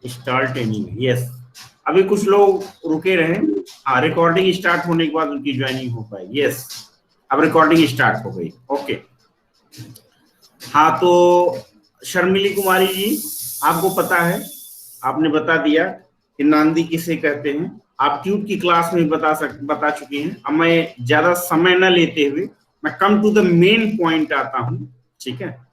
Start anyway, yes. अभी कुछ लोग रुके रहे। हाँ, रिकॉर्डिंग स्टार्ट होने के बाद उनकी ज्वाइनिंग हो पाई। यस, अब रिकॉर्डिंग स्टार्ट हो गई। ओके। हाँ, तो शर्मिली कुमारी जी, आपको पता है, आपने बता दिया कि नांदी किसे कहते हैं। आप ट्यूब की क्लास में बता चुके हैं। अब मैं ज्यादा समय न लेते हुए मैं come to the main point आता हूं, ठीक है।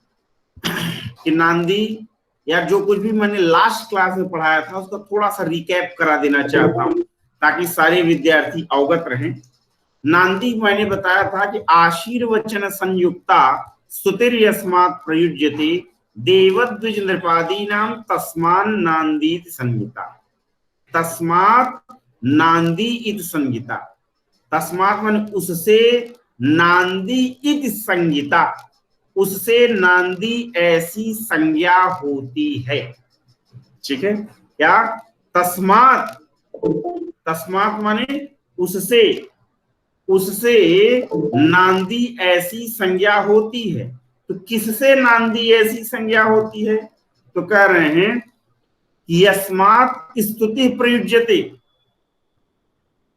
कि नांदी या जो कुछ भी मैंने लास्ट क्लास में पढ़ाया था उसका थोड़ा सा रिकैप करा देना चाहता हूं ताकि सारे विद्यार्थी अवगत रहें। नांदी मैंने बताया था कि आशीर्वचन संयुक्ता स्तुतिर यस्मात् प्रयुज्यते देवद्विज नृपादीनां तस्मान् नांदीति संहिता। तस्मात् नांदी इति संहिता। तस्मात् माने उससे, नांदी इति संहिता, उससे नांदी ऐसी संज्ञा होती है। ठीक है, क्या? तस्मात्, तस्मात् माने उससे, उससे नांदी ऐसी संज्ञा होती है। तो किससे नांदी ऐसी संज्ञा होती है? तो कह रहे हैं यस्मात् स्तुति प्रयुज्यते,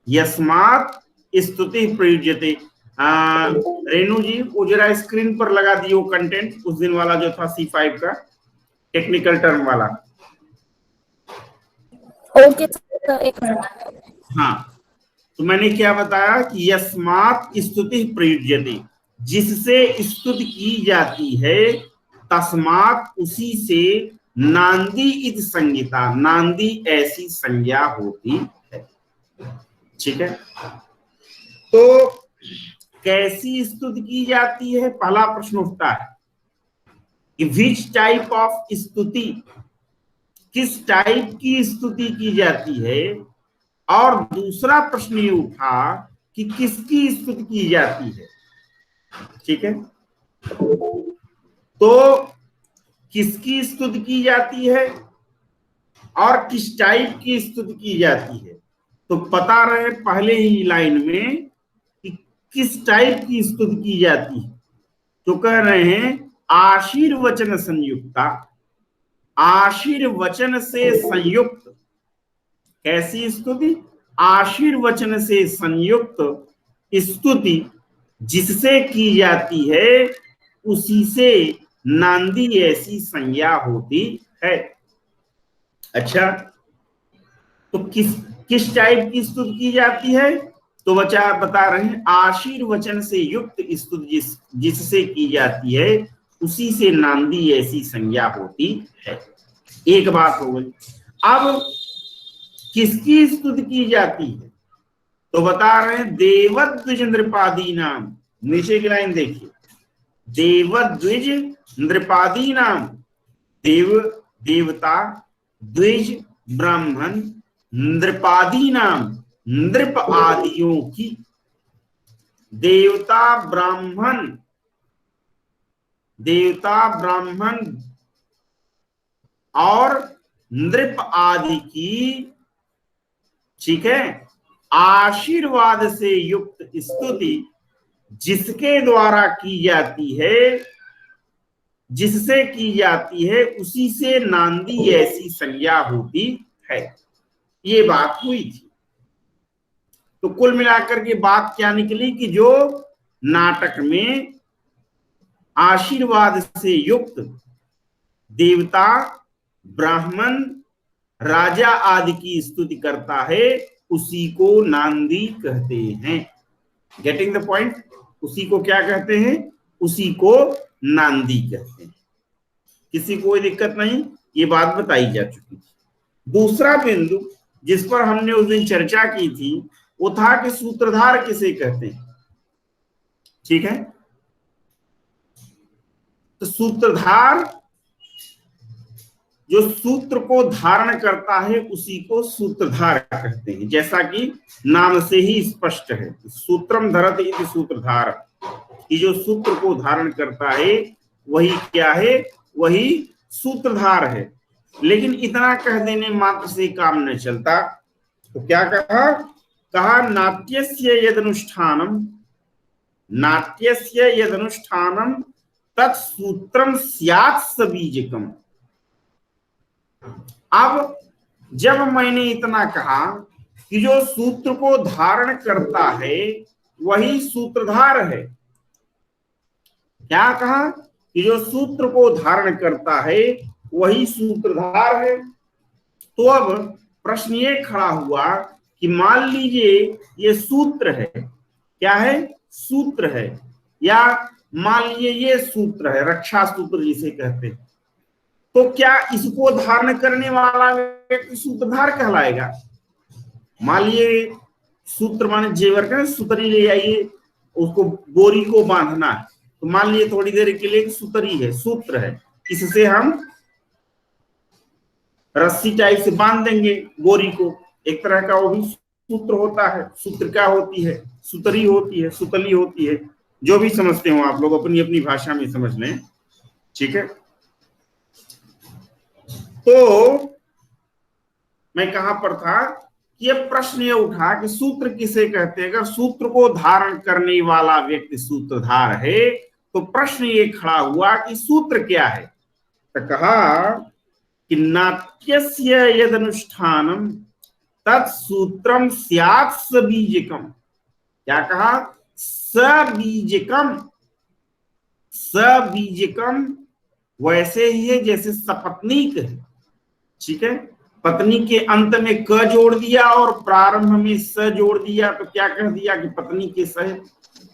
यस्मात् स्तुति प्रयुज्यते। रेणु जी, वो जरा स्क्रीन पर लगा दियो कंटेंट, उस दिन वाला जो था C5 का टेक्निकल टर्म वाला। ओके, एक मिनट। हाँ, तो मैंने क्या बताया कि यस्मात् स्तुति प्रयुज्यते, जिससे स्तुति की जाती है, तस्मात् उसी से, नांदी इति संज्ञा, नांदी ऐसी संज्ञा होती है। ठीक है, तो कैसी स्तुति की जाती है? पहला प्रश्न उठता है कि विच टाइप ऑफ स्तुति, किस टाइप की स्तुति की जाती है। और दूसरा प्रश्न ये उठा कि किसकी स्तुति की जाती है। ठीक है, तो किसकी स्तुति की जाती है और किस टाइप की स्तुति की जाती है, तो पता रहे पहले ही लाइन में कि किस टाइप की स्तुति की जाती है। तो कह रहे हैं आशीर्वचन संयुक्ता, आशीर्वचन से संयुक्त। कैसी स्तुति? आशीर्वचन से संयुक्त स्तुति जिससे की जाती है, उसी से नांदी ऐसी संज्ञा होती है। अच्छा, तो किस टाइप की स्तुति की जाती है? तो बता रहे हैं आशीर्वचन से युक्त स्तुति जिससे की जाती है, उसी से नांदी ऐसी संज्ञा होती है। एक बात हो गई। अब किसकी स्तुति की जाती है? तो बता रहे हैं देवद्विज नृपादी नाम। नीचे की लाइन देखिए, देवद्विज नृपादी नाम, देव देवता, द्विज ब्राह्मण, नृपादी नाम नृप आदियों की। देवता ब्राह्मण, देवता ब्राह्मण और नृप आदि की, ठीक है, आशीर्वाद से युक्त स्तुति जिसके द्वारा की जाती है, जिससे की जाती है, उसी से नांदी ऐसी संज्ञा होती है। ये बात हुई थी। तो कुल मिलाकर के बात क्या निकली कि जो नाटक में आशीर्वाद से युक्त देवता, ब्राह्मण, राजा आदि की स्तुति करता है, उसी को नांदी कहते हैं। Getting the point? उसी को क्या कहते हैं? उसी को नांदी कहते हैं। किसी को कोई दिक्कत नहीं, ये बात बताई जा चुकी थी। दूसरा बिंदु जिस पर हमने उस दिन चर्चा की थी वो था कि सूत्रधार किसे कहते हैं। ठीक है, तो सूत्रधार जो सूत्र को धारण करता है उसी को सूत्रधार कहते हैं। जैसा कि नाम से ही स्पष्ट है, सूत्रम धरति इति सूत्रधार, कि जो सूत्र को धारण करता है वही क्या है? वही सूत्रधार है। लेकिन इतना कह देने मात्र से काम नहीं चलता। तो क्या कहा? कहा नाट्यस्य यदनुष्ठानम, नाट्यस्य यदनुष्ठानम तत्सूत्रम स्यात् सबीजकम। अब जब मैंने इतना कहा कि जो सूत्र को धारण करता है वही सूत्रधार है, क्या कहा कि जो सूत्र को धारण करता है वही सूत्रधार है। तो अब प्रश्न ये खड़ा हुआ कि मान लीजिए ये सूत्र है, क्या है, सूत्र है, या मान लीजिए ये सूत्र है, रक्षा सूत्र जिसे कहते हैं, तो क्या इसको धारण करने वाला व्यक्ति सूत्रधार कहलाएगा? मान लीजिए सूत्र माने जेवर का सुतरी ले आइए, उसको बोरी को बांधना है, तो मान लीजिए थोड़ी देर के लिए सुतरी है, सूत्र है, इससे हम रस्सी टाइप से बांध देंगे बोरी को, एक तरह का वो भी सूत्र होता है। सूत्र क्या होती है? सुतरी होती है, सुतली होती है, जो भी समझते हो आप लोग अपनी अपनी भाषा में समझ लें, ठीक है। तो मैं कहां पर था कि ये प्रश्न ये उठा कि सूत्र किसे कहते हैं। अगर सूत्र को धारण करने वाला व्यक्ति सूत्रधार है तो प्रश्न ये खड़ा हुआ कि सूत्र क्या है। तो कहा कि नाट्यस्य यदनुष्ठानम तत्सूत्रम स्यात् सबीजकम। क्या कहा? सबीजकम। सबीजकम वैसे ही है जैसे सपत्नीक है, ठीक है। पत्नी के अंत में क जोड़ दिया और प्रारंभ में स जोड़ दिया तो क्या कह दिया कि पत्नी के सहित।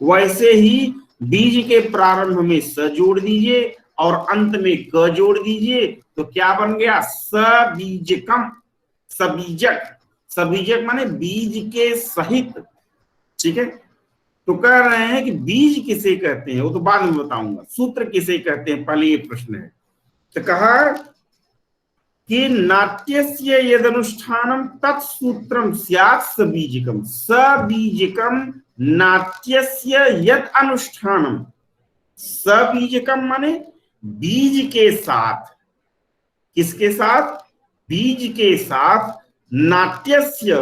वैसे ही बीज के प्रारंभ में स जोड़ दीजिए और अंत में क जोड़ दीजिए तो क्या बन गया? सबीजकम। सबीजक, सबीजक माने बीज के सहित, ठीक है। तो कह रहे हैं कि बीज किसे कहते हैं वो तो बाद में बताऊंगा, सूत्र किसे कहते हैं पहले ये प्रश्न है। तो कहा कि नाट्यस्य यदनुष्ठानम तत्सूत्रम स्यात् सबीजकम। सबीजकम नाट्यस्य यद अनुष्ठानम। सबीजकम माने बीज के साथ, किसके साथ? बीज के साथ, नाट्यस्य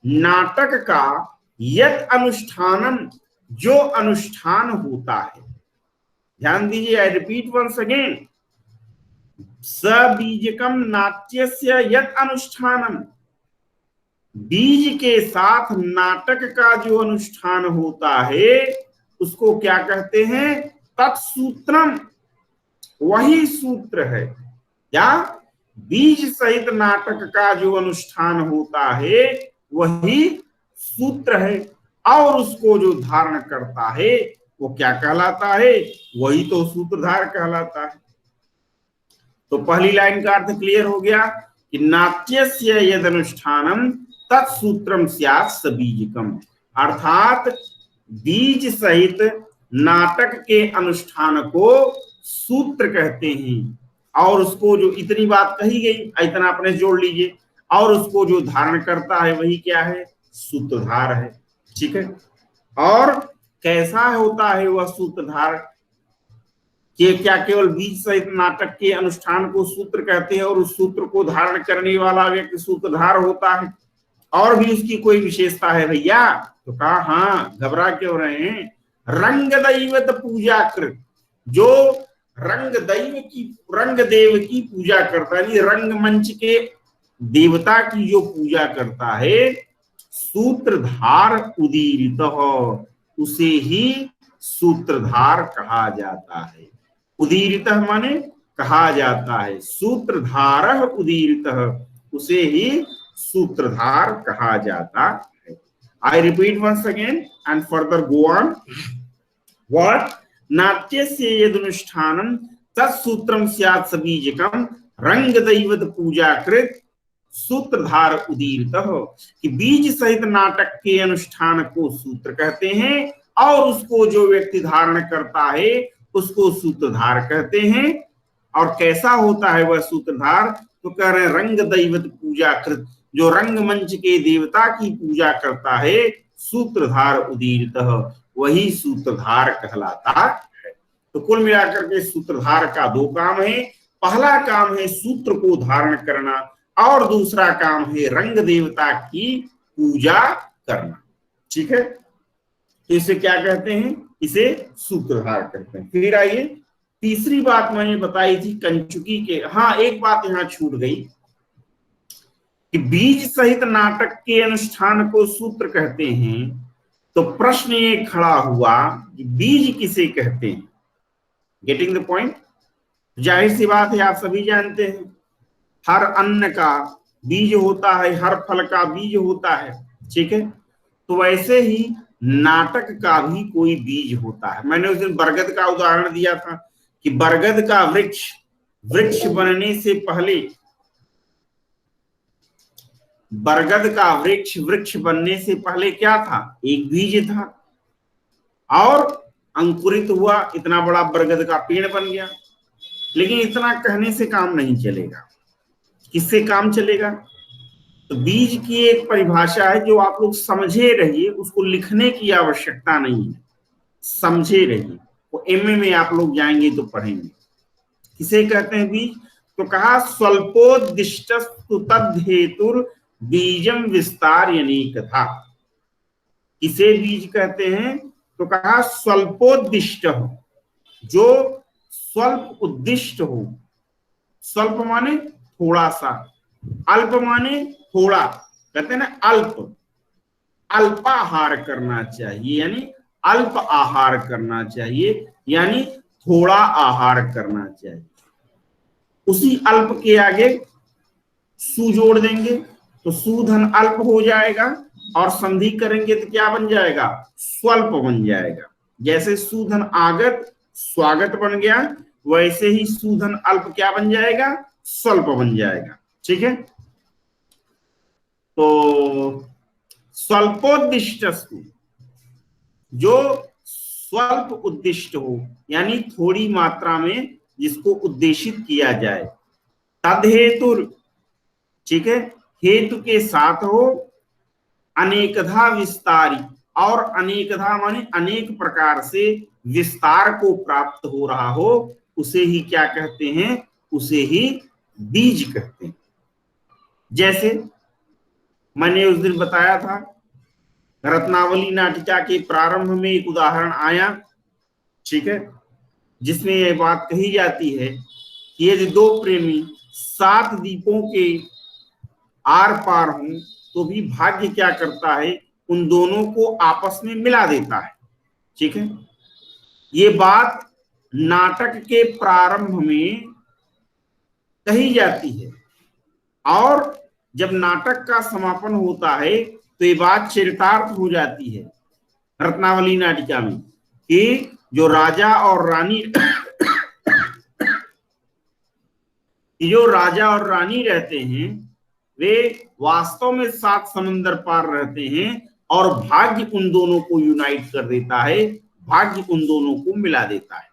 नाटक का, यद अनुष्ठानम जो अनुष्ठान होता है। ध्यान दीजिए, आई रिपीट वंस अगेन, सबीजकम नाट्यस्य यद अनुष्ठानम, बीज के साथ नाटक का जो अनुष्ठान होता है उसको क्या कहते हैं? तत्सूत्रम, वही सूत्र है। क्या? बीज सहित नाटक का जो अनुष्ठान होता है वही सूत्र है, और उसको जो धारण करता है वो क्या कहलाता है? वही तो सूत्रधार कहलाता है। तो पहली लाइन का अर्थ क्लियर हो गया कि नाट्यस्य यद अनुष्ठानम तत्सूत्रम स्यात् सबीजकम, अर्थात बीज सहित नाटक के अनुष्ठान को सूत्र कहते हैं। और उसको जो, इतनी बात कही गई, इतना अपने जोड़ लीजिए, और उसको जो धारण करता है वही क्या है? सूत्रधार है, ठीक है। और कैसा होता है वह सूत्रधार? कि क्या केवल बीज सहित नाटक के अनुष्ठान को सूत्र कहते हैं और उस सूत्र को धारण करने वाला व्यक्ति सूत्रधार होता है, और भी उसकी कोई विशेषता है भैया? तो कहा हाँ, घबरा क्यों रहे हैं? रंग दैवत पूजा कृत, जो रंग देव की पूजा करता है, रंगमंच के देवता की जो पूजा करता है, सूत्रधार उदीरित उसे ही सूत्रधार कहा जाता है। उदीरित माने कहा जाता है, सूत्रधार उदीरित उसे ही सूत्रधार कहा जाता है। I repeat once again and further go on. What? नाट्यस्य यदनुष्ठानम तत्सूत्रम स्यात् सबीजकम रंग दैवत पूजा कृत सूत्रधार उदीरित, कि बीज सहित नाटक के अनुष्ठान को सूत्र कहते हैं और उसको जो व्यक्ति धारण करता है उसको सूत्रधार कहते हैं। और कैसा होता है वह सूत्रधार? तो कह रहे हैं रंग दैवत पूजा कृत, जो रंगमंच के देवता की पूजा करता है, सूत्रधार उदीरित वही सूत्रधार कहलाता है। तो कुल मिलाकर के सूत्रधार का दो काम है। पहला काम है सूत्र को धारण करना और दूसरा काम है रंग देवता की पूजा करना, ठीक है। तो इसे क्या कहते हैं? इसे सूत्रधार कहते हैं। फिर आइए, तीसरी बात मैंने बताई थी कंचुकी के, हाँ एक बात यहां छूट गई कि बीज सहित नाटक के अनुष्ठान को सूत्र कहते हैं, तो प्रश्न ये खड़ा हुआ कि बीज किसे कहते हैं। Getting the point. जाहिर सी बात है, आप सभी जानते हैं हर अन्न का बीज होता है, हर फल का बीज होता है, ठीक है। तो वैसे ही नाटक का भी कोई बीज होता है। मैंने उस दिन बरगद का उदाहरण दिया था कि बरगद का वृक्ष बनने से पहले, बरगद का वृक्ष बनने से पहले क्या था, एक बीज था, और अंकुरित हुआ, इतना बड़ा बरगद का पेड़ बन गया। लेकिन इतना कहने से काम नहीं चलेगा। किससे काम चलेगा? तो बीज की एक परिभाषा है जो आप लोग समझे रहिए, उसको लिखने की आवश्यकता नहीं है, समझे रहिए। वो एमए में आप लोग जाएंगे तो पढ़ेंगे किसे कहते हैं बीज। तो कहा स्वल्पोदिष्टस्तु तद्धेतुर बीजम विस्तारयनीक था। किसे बीज कहते हैं? तो कहा स्वल्पोदिष्ट हो, जो स्वल्प उद्दिष्ट हो। स्वल्प माने थोड़ा सा, अल्प माने थोड़ा, कहते हैं ना अल्प, अल्पाहार करना चाहिए, यानी अल्प आहार करना चाहिए, यानी थोड़ा आहार करना चाहिए। उसी अल्प के आगे सु जोड़ देंगे तो सुधन अल्प हो जाएगा, और संधि करेंगे तो क्या बन जाएगा? स्वल्प बन जाएगा। जैसे सुधन आगत स्वागत बन गया, वैसे ही सुधन अल्प क्या बन जाएगा? स्वल्प बन जाएगा, ठीक है। तो स्वल्पोद्दिष्टस्तु, जो स्वल्प उद्दिष्ट हो, यानी थोड़ी मात्रा में जिसको उद्देशित किया जाए। तद्धेतुर, ठीक है, हेतु के साथ हो, अनेकधा विस्तारी, और अनेकधा माने अनेक प्रकार से विस्तार को प्राप्त हो रहा हो, उसे ही क्या कहते हैं? उसे ही बीज कहते हैं। जैसे मैंने उस दिन बताया था, रत्नावली नाटिका के प्रारंभ में एक उदाहरण आया, ठीक है, जिसमें यह बात कही जाती है कि यदि दो प्रेमी 7 द्वीपों के आर पार हों तो भी भाग्य क्या करता है? उन दोनों को आपस में मिला देता है, ठीक है। ये बात नाटक के प्रारंभ में कही जाती है, और जब नाटक का समापन होता है तो ये बात चरितार्थ हो जाती है रत्नावली नाटिका में, कि जो राजा और रानी जो राजा और रानी रहते हैं वे वास्तव में 7 समंदर पार रहते हैं, और भाग्य उन दोनों को यूनाइट कर देता है, भाग्य उन दोनों को मिला देता है।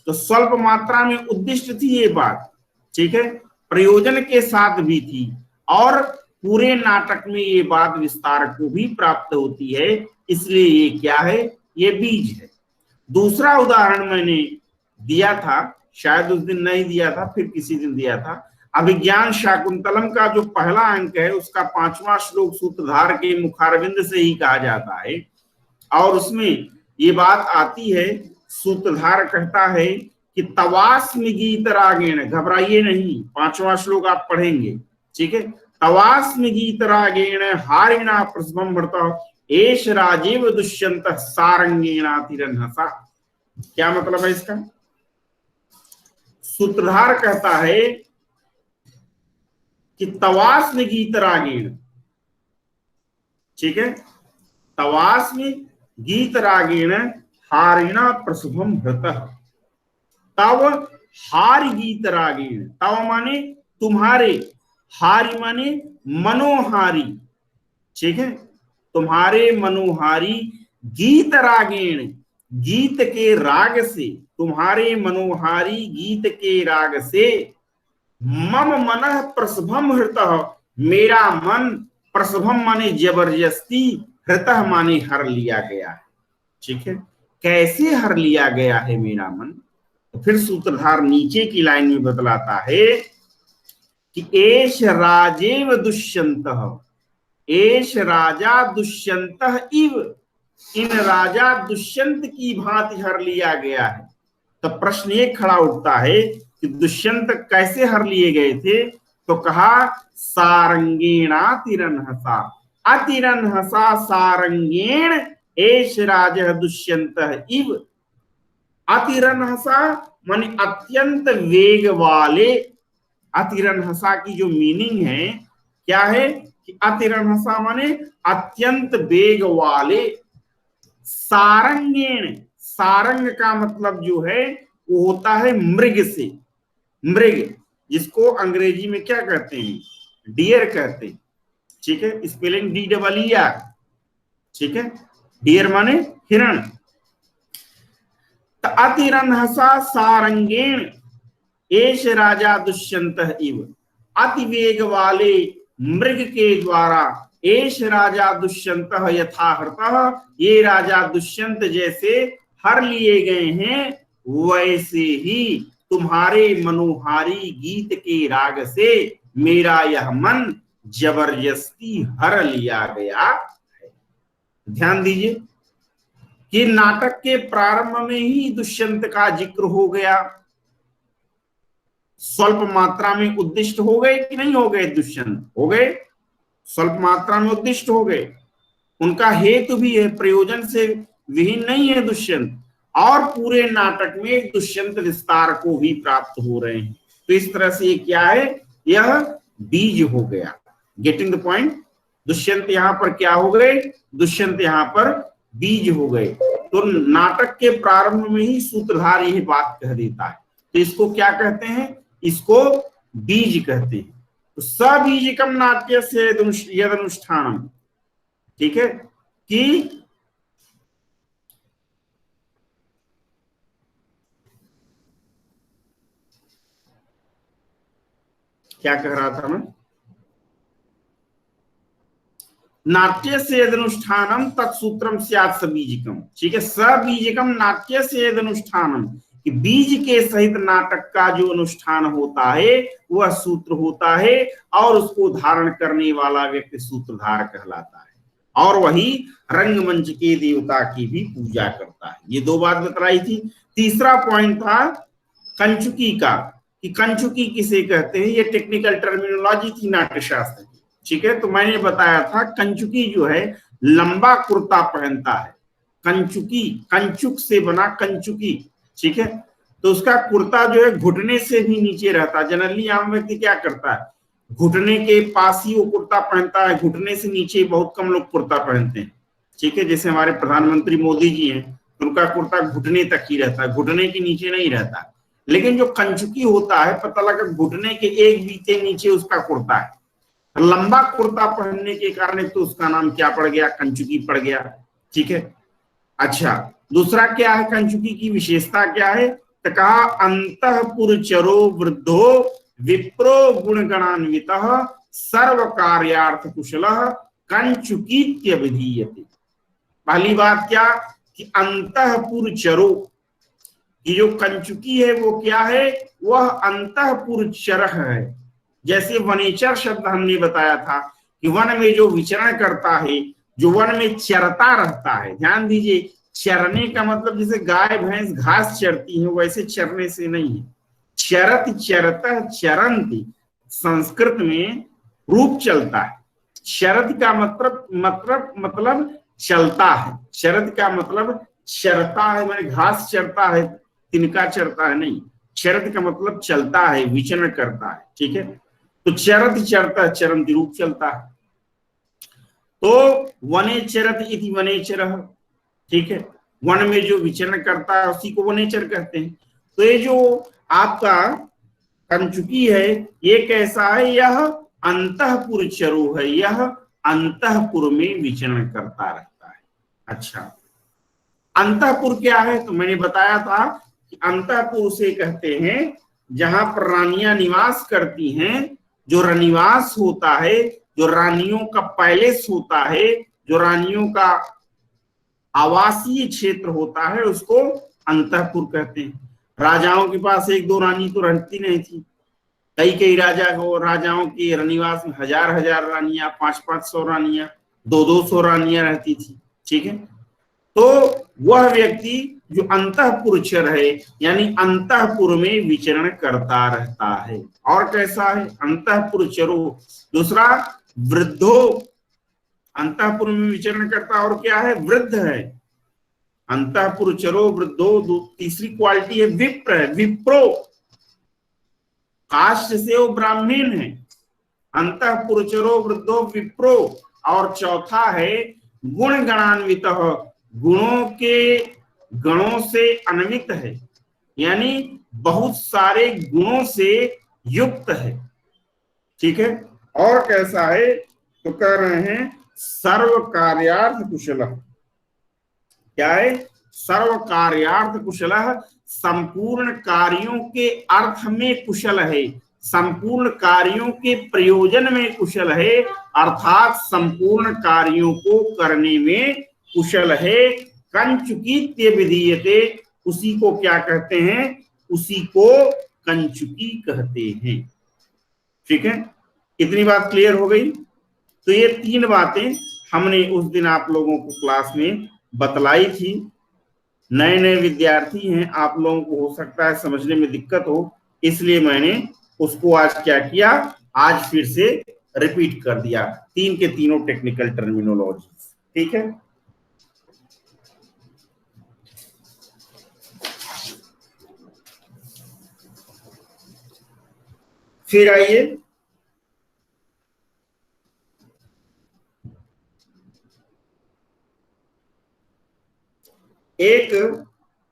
तो स्वल्प मात्रा में उद्दिष्ट थी ये बात, ठीक है, प्रयोजन के साथ भी थी, और पूरे नाटक में ये बात विस्तार को भी प्राप्त होती है, इसलिए ये क्या है? ये बीज है। दूसरा उदाहरण मैंने दिया था, शायद उस दिन नहीं दिया था, फिर किसी दिन दिया था। अभिज्ञान शाकुंतलम का जो पहला अंक है उसका 5वां श्लोक सूत्रधार के मुखारविंद से ही कहा जाता है, और उसमें ये बात आती है, सूत्रधार कहता है कि तवास्मि गीत रागेण, घबराइए नहीं, 5वां श्लोक आप पढ़ेंगे, ठीक है। तवास्मि गीत रागेण हारिणा प्रसभम भृतः एष राजीव दुष्यंत सारंगेणातिरन्हसा। क्या मतलब है इसका? सूत्रधार कहता है कि तवास्मि गीत रागेण, ठीक है, तवास्मि गीत रागेण हारिणा प्रसभम भृतः। तव हारि गीत रागेण, तव माने तुम्हारे, हारि माने मनोहारी, ठीक है, तुम्हारे मनोहारी, गीत रागेण, गीत के राग से, तुम्हारे मनोहारी गीत के राग से, मम मनः प्रसभम हृतः, मेरा मन, प्रसभम माने जबरदस्ती, हृतः माने हर लिया गया है, ठीक है। कैसे हर लिया गया है मेरा मन? तो फिर सूत्रधार नीचे की लाइन में बतलाता है कि एष राजेव दुष्यंतः, एष राजा दुष्यंतः इव, इन राजा दुष्यंत की भांति हर लिया गया है। तो प्रश्न ये खड़ा उठता है कि दुष्यंत कैसे हर लिए गए थे? तो कहा सारंगेणातिरन्हसा, अतिरन्हसा सारंगेण एष राजः दुष्यंतः इव। अतिरन्हसा माने अत्यंत वेग वाले। अतिरन्हसा की जो मीनिंग है क्या है कि अतिरन्हसा माने अत्यंत वेग वाले। सारंगेण, सारंग का मतलब जो है वो होता है मृग से, मृग, जिसको अंग्रेजी में क्या कहते हैं, डियर कहते हैं। ठीक है, स्पेलिंग DEER। ठीक है, डियर माने हिरण। अतिरन्हसा सारंगेण एष राजा दुष्यंतः इव। अति वेग वाले मृग के द्वारा एष राजा दुष्यंतः यथाहर्तः, ये राजा दुष्यंत जैसे हर लिए गए हैं, वैसे ही तुम्हारे मनोहारी गीत के राग से मेरा यह मन जबरदस्ती हर लिया गया है। ध्यान दीजिए कि नाटक के प्रारंभ में ही दुष्यंत का जिक्र हो गया। स्वल्प मात्रा में उद्दिष्ट हो गए कि नहीं हो गए? दुष्यंत हो गए, स्वल्प मात्रा में उद्दिष्ट हो गए। उनका हेतु भी है, प्रयोजन से विहीन नहीं है दुष्यंत। और पूरे नाटक में दुष्यंत विस्तार को भी प्राप्त हो रहे हैं। तो इस तरह से ये क्या है, यह बीज हो गया। Getting the point? दुष्यंत यहां पर क्या हो गए? दुष्यंत यहां पर बीज हो गए। तो नाटक के प्रारंभ में ही सूत्रधार यह बात कह देता है। तो इसको क्या कहते हैं? इसको बीज कहते हैं। तो सबीजकम नाट्यस्य यदनुष्ठानम, ठीक है, कि क्या कह रहा था मैं? नाट्यस्य यदनुष्ठानम तत्सूत्रम स्यात् सबीजकम। ठीक है, सबीजकम नाट्यस्य यदनुष्ठानम, कि बीज के सहित नाटक का जो अनुष्ठान होता है वह सूत्र होता है, और उसको धारण करने वाला व्यक्ति सूत्रधार कहलाता है, और वही रंगमंच के देवता की भी पूजा करता है। ये दो बात बतलाई थी। तीसरा पॉइंट था कंचुकी का, कि कंचुकी किसे कहते हैं। ये टेक्निकल टर्मिनोलॉजी थी नाट्यशास्त्र की। ठीक है, तो मैंने बताया था कंचुकी जो है लंबा कुर्ता पहनता है। कंचुकी, कंचुक से बना कंचुकी। ठीक है, तो उसका कुर्ता जो है घुटने से भी नीचे रहता है। जनरली आम व्यक्ति क्या करता है, घुटने के पास ही वो कुर्ता पहनता है, घुटने से नीचे बहुत कम लोग कुर्ता पहनते हैं। ठीक है, जैसे हमारे प्रधानमंत्री मोदी जी हैं, उनका कुर्ता घुटने तक ही रहता है, घुटने के नीचे नहीं रहता। लेकिन जो कंचुकी होता है, पता लगा घुटने के एक बीते नीचे उसका कुर्ता है। लंबा कुर्ता पहनने के कारण तो उसका नाम क्या पड़ गया? कंचुकी पड़ गया। ठीक है, अच्छा, दूसरा क्या है कंचुकी की विशेषता क्या है? तो कहा अंतःपुरचरो वृद्धो विप्रो गुणगणान्वितः सर्व कार्यार्थ कुशलः कंचुकीत्यभिधीयते। पहली बात क्या कि अंतःपुरचरो, ये जो कंचुकी है वो क्या है? वह अंतःपुरचर है। जैसे वनेचर शब्द हमने बताया था कि वन में जो विचरण करता है, जो वन में चरता रहता है। ध्यान दीजिए, चरने का मतलब जैसे गाय भैंस घास चरती है, वैसे चरने से नहीं है। चरत चरतः चरन्ति, संस्कृत में रूप चलता है। शरद का मतलब चलता है। शरद का मतलब चरता है, मैंने घास चरता है, तिनका चरता है नहीं। शरद का मतलब चलता है, विचरण करता है। ठीक है, तो चरत चरता चरंत रूप चलता है। तो वने चरत इति वनेचरः। ठीक है, वन में जो विचरण करता है उसी को वनेचर कहते हैं। तो ये जो आपका कंचुकी है ये कैसा है? यह अंतःपुरचरो है, यह अंतःपुर में विचरण करता रहता है। अच्छा, अंतःपुर क्या है? तो मैंने बताया था कि अंतःपुर से कहते हैं जहां पर रानियां निवास करती हैं, जो रनिवास होता है, जो रानियों का पैलेस होता है, जो रानियों का आवासीय क्षेत्र होता है, उसको अंतःपुर कहते हैं। राजाओं के पास एक दो रानी तो रहती नहीं थी, कई राजाओं के रनिवास में हजार हजार रानियां, 500-500 रानियां, 200-200 रानियां रहती थी। ठीक है, तो वह व्यक्ति जो अंतःपुरचर है, यानी अंतःपुर में विचरण करता रहता है। और कैसा है? अंतःपुरचरो। दूसरा वृद्धो, अंतःपुर में विचरण करता, और क्या है? वृद्ध है। अंतःपुरचरो वृद्धो। तीसरी क्वालिटी है विप्र है, विप्रो, काष्ठ से वो ब्राह्मण है। अंतःपुरचरो वृद्धो विप्रो। और चौथा है गुण गणान्वित, गुणों के गणों से अन्वित है, यानी बहुत सारे गुणों से युक्त है। ठीक है। और कैसा है? तो कह रहे हैं सर्व कार्यार्थ कुशल। क्या है? सर्व कार्यार्थ कुशल, संपूर्ण कार्यों के अर्थ में कुशल है, संपूर्ण कार्यों के प्रयोजन में कुशल है, अर्थात संपूर्ण कार्यों को करने में कुशल है। कंचुकीत्य विधीयते, उसी को क्या कहते हैं? उसी को कंचुकी कहते हैं। ठीक है, इतनी बात क्लियर हो गई। तो ये तीन बातें हमने उस दिन आप लोगों को क्लास में बतलाई थी। नए नए विद्यार्थी हैं, आप लोगों को हो सकता है समझने में दिक्कत हो, इसलिए मैंने उसको आज क्या किया, आज फिर से रिपीट कर दिया, तीन के तीनों टेक्निकल टर्मिनोलॉजी। ठीक है, फिर आइए एक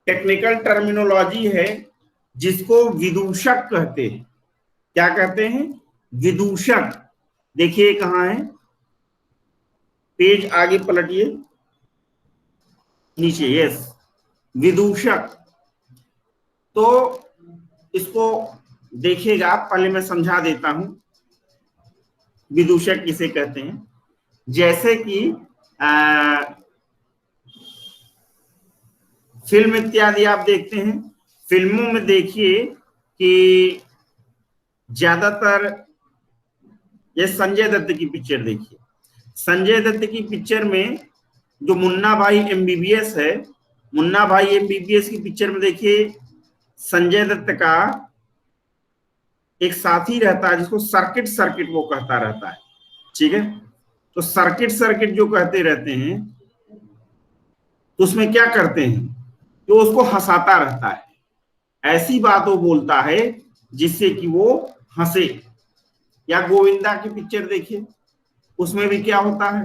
टेक्निकल टर्मिनोलॉजी है जिसको विदूषक कहते हैं। क्या कहते हैं? विदूषक। देखिए कहां है, पेज आगे पलटिए, नीचे, यस, विदूषक। तो इसको देखिएगा, पहले मैं समझा देता हूं विदूषक किसे कहते हैं। जैसे कि फिल्म इत्यादि आप देखते हैं, फिल्मों में देखिए कि ज्यादातर, ये संजय दत्त की पिक्चर देखिए, संजय दत्त की पिक्चर में जो मुन्ना भाई एमबीबीएस है, मुन्ना भाई एमबीबीएस की पिक्चर में देखिए संजय दत्त का एक साथी रहता है जिसको सर्किट सर्किट वो कहता रहता है। ठीक है, तो सर्किट सर्किट जो कहते रहते हैं, तो उसमें क्या करते हैं, तो उसको हंसाता रहता है, ऐसी बात वो बोलता है जिससे कि वो हंसे। या गोविंदा की पिक्चर देखिए, उसमें भी क्या होता है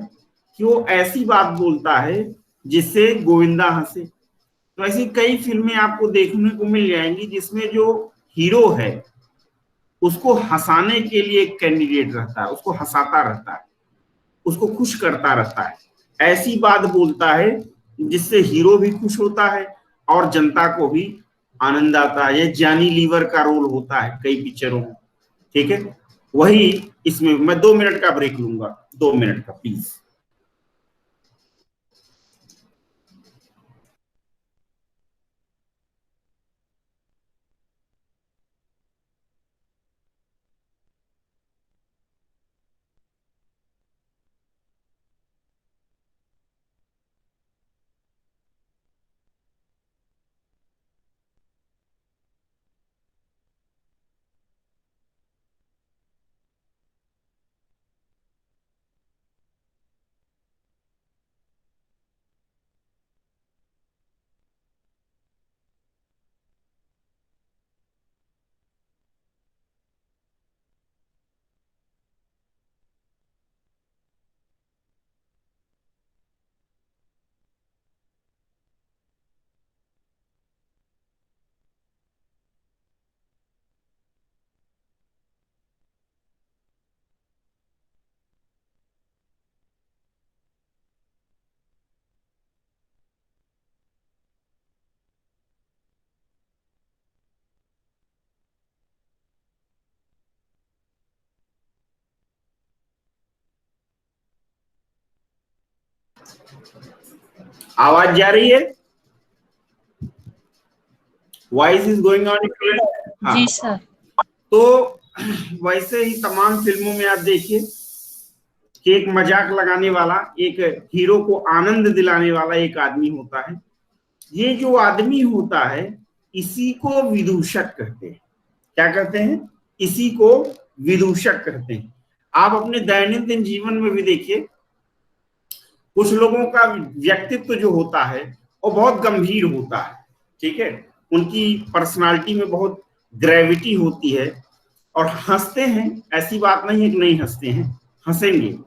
कि वो ऐसी बात बोलता है जिससे गोविंदा हंसे। तो ऐसी कई फिल्में आपको देखने को मिल जाएंगी जिसमें जो हीरो है उसको हंसाने के लिए एक कैंडिडेट रहता है, उसको हंसाता रहता है, उसको खुश करता रहता है, ऐसी बात बोलता है जिससे हीरो भी खुश होता है और जनता को भी आनंद आता है। ये जॉनी लीवर का रोल होता है कई पिक्चरों में। ठीक है, वही इसमें। मैं 2 मिनट का ब्रेक लूंगा, 2 मिनट का प्लीज। आवाज जा रही है? Voice is going on? जी सर। तो वैसे ही तमाम फिल्मों में आप देखिए कि एक मजाक लगाने वाला, एक हीरो को आनंद दिलाने वाला एक आदमी होता है, ये जो आदमी होता है इसी को विदूषक कहते हैं। क्या कहते हैं? इसी को विदूषक कहते हैं। आप अपने दैनंदिन जीवन में भी देखिए, कुछ लोगों का व्यक्तित्व जो होता है वो बहुत गंभीर होता है, ठीक है, उनकी पर्सनालिटी में बहुत ग्रेविटी होती है और हंसते हैं, ऐसी बात नहीं है कि नहीं हंसते हैं, हंसेंगे,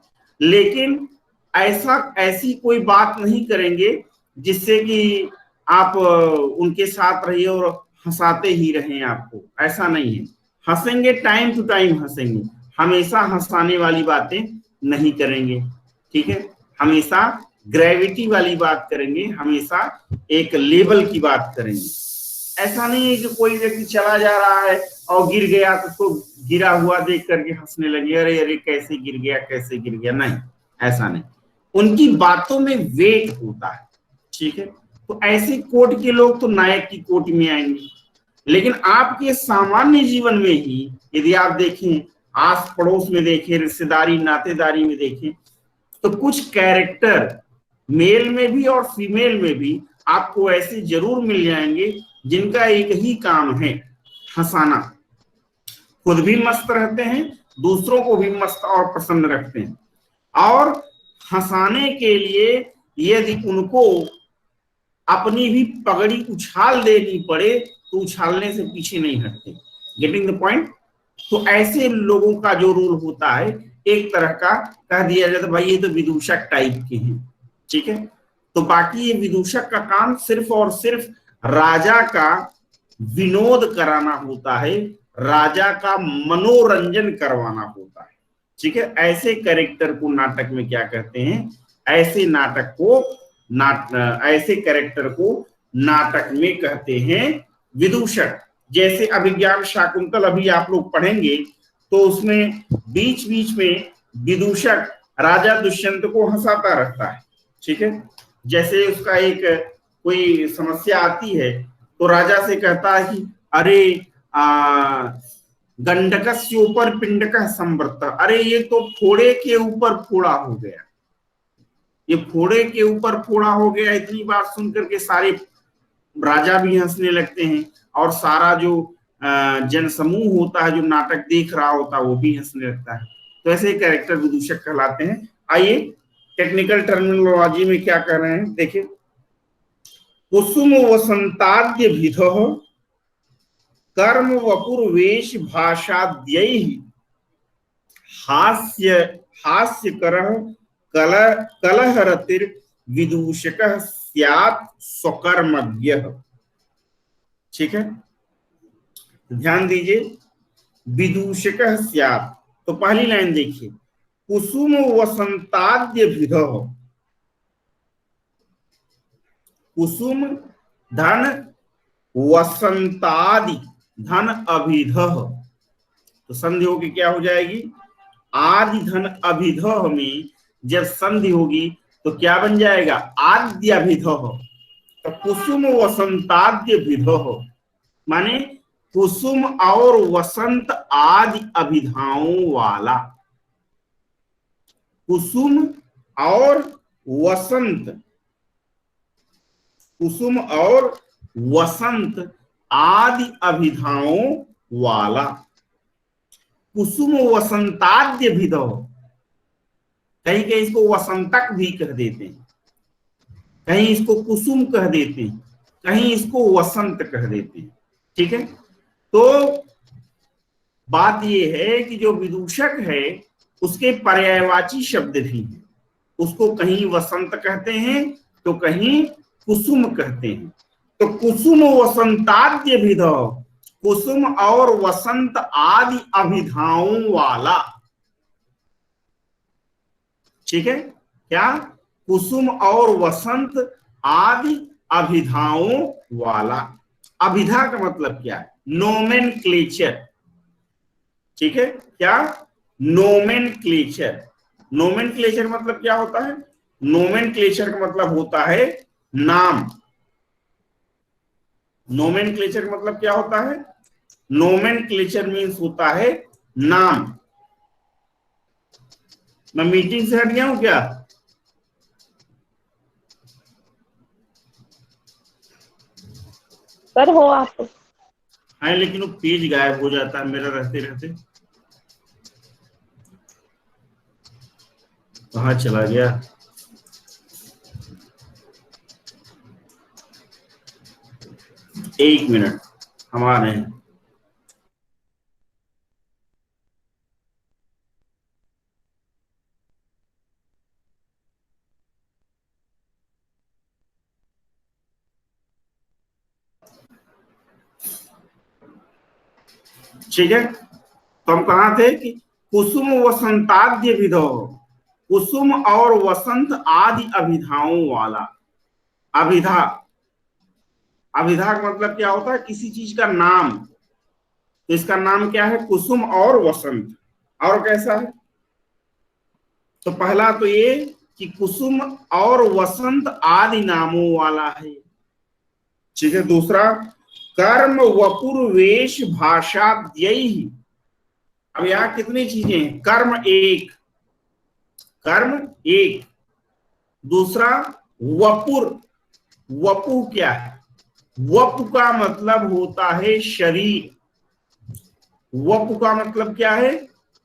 लेकिन ऐसी कोई बात नहीं करेंगे जिससे कि आप उनके साथ रहिए और हंसाते ही रहें आपको, ऐसा नहीं है। हंसेंगे, टाइम टू टाइम हंसेंगे, हमेशा हंसाने वाली बातें नहीं करेंगे, ठीक है, हमेशा ग्रेविटी वाली बात करेंगे, हमेशा एक लेवल की बात करेंगे। ऐसा नहीं है कि कोई व्यक्ति चला जा रहा है और गिर गया तो उसको गिरा हुआ देख करके हंसने लगे, अरे अरे कैसे गिर गया, कैसे गिर गया, नहीं, ऐसा नहीं। उनकी बातों में वेट होता है, ठीक है। तो ऐसे कोट के लोग तो नायक की कोट में आएंगे, लेकिन आपके सामान्य जीवन में ही यदि आप देखें, आस पड़ोस में देखें, रिश्तेदारी नातेदारी में देखें, तो कुछ कैरेक्टर मेल में भी और फीमेल में भी आपको ऐसे जरूर मिल जाएंगे जिनका एक ही काम है, हंसाना। खुद भी मस्त रहते हैं, दूसरों को भी मस्त और प्रसन्न रखते हैं, और हंसाने के लिए यदि उनको अपनी भी पगड़ी उछाल देनी पड़े तो उछालने से पीछे नहीं हटते। Getting the point? तो ऐसे लोगों का जो रोल होता है, एक तरह का कह दिया जाता है भाई ये तो विदूषक टाइप के हैं, ठीक है। तो बाकी ये विदूषक का काम सिर्फ और सिर्फ राजा का विनोद कराना होता है, राजा का मनोरंजन करवाना होता है, ठीक है। ऐसे कैरेक्टर को नाटक में क्या कहते हैं? ऐसे नाटक को ऐसे कैरेक्टर को नाटक में कहते हैं विदूषक। जैसे अभिज्ञान शाकुंतल अभी आप लोग पढ़ेंगे तो उसमें बीच बीच में विदूषक राजा दुष्यंत को हंसाता रहता है, ठीक है। जैसे उसका एक कोई समस्या आती है तो राजा से कहता है कि अरे गंडकस्य ऊपर पिंडकः संवृत्त, अरे ये तो फोड़े के ऊपर फोड़ा हो गया, ये फोड़े के ऊपर फोड़ा हो गया। इतनी बात सुनकर के सारे राजा भी हंसने लगते हैं और सारा जो जन समूह होता है जो नाटक देख रहा होता है वो भी हंसने लगता है। तो ऐसे कैरेक्टर विदूषक कहलाते हैं। आइए टेक्निकल टर्मिनोलॉजी में क्या कर रहे हैं देखिए। कुसुम वसंताद्य विधः कर्म वपुर्वेश भाषाद्यैः हास्यकरः कलहरतिर विदूषकः स्यात् स्वकर्मज्ञः, ठीक है। ध्यान दीजिए, विदूषकः स्यात्, तो पहली लाइन देखिए, कुसुम वसंताद्य विधः, कुसुम धन वसंतादि धन अभिधः, तो संधि होगी क्या हो जाएगी? आदि धन अभिधः में जब संधि होगी तो क्या बन जाएगा? आद्य अभिधः। तो कुसुम वसंताद्य विधः माने कुसुम और वसंत आदि अभिधाओं वाला, कुसुम और वसंत, कुसुम और वसंत आदि अभिधाओं वाला, कुसुम वसंताद्य विधौ, कहीं कहीं इसको वसंतक भी कह देते हैं, कहीं इसको कुसुम कह देते हैं, कहीं इसको वसंत कह देते हैं, ठीक है। तो बात यह है कि जो विदूषक है उसके पर्यायवाची शब्द भी हैं, उसको कहीं वसंत कहते हैं तो कहीं कुसुम कहते हैं। तो कुसुम वसंताद्य विधौ, कुसुम और वसंत आदि अभिधाओं वाला, ठीक है। क्या? कुसुम और वसंत आदि अभिधाओं वाला। अभिधा का मतलब क्या है? नोमेनक्लेचर, ठीक है। क्या? नोमेनक्लेचर। नोमेनक्लेचर मतलब क्या होता है? नोमेनक्लेचर का मतलब होता है नाम। नोमेनक्लेचर का मतलब क्या होता है? नोमेनक्लेचर मीन्स होता है नाम। मैं मीटिंग से हट गया हूं क्या? सर हो आप? है, लेकिन वो पेज गायब हो जाता है मेरा रहते रहते। कहाँ चला गया? एक मिनट, हम आ रहे हैं। ठीक है, तो हम कहा थे कि कुसुम वसंताद्य विधो, कुसुम और वसंत आदि अभिधाओं वाला। अभिधा, अभिधा का मतलब क्या होता है? किसी चीज का नाम। तो इसका नाम क्या है? कुसुम और वसंत। और कैसा है? तो पहला तो ये कि कुसुम और वसंत आदि नामों वाला है। ठीक है, दूसरा कर्म वपुर वेश भाषा द्ययी। अब यहां कितनी चीजें हैं? कर्म एक, कर्म एक। दूसरा वपुर, वपु क्या है? वपु का मतलब होता है शरीर। वपु का मतलब क्या है?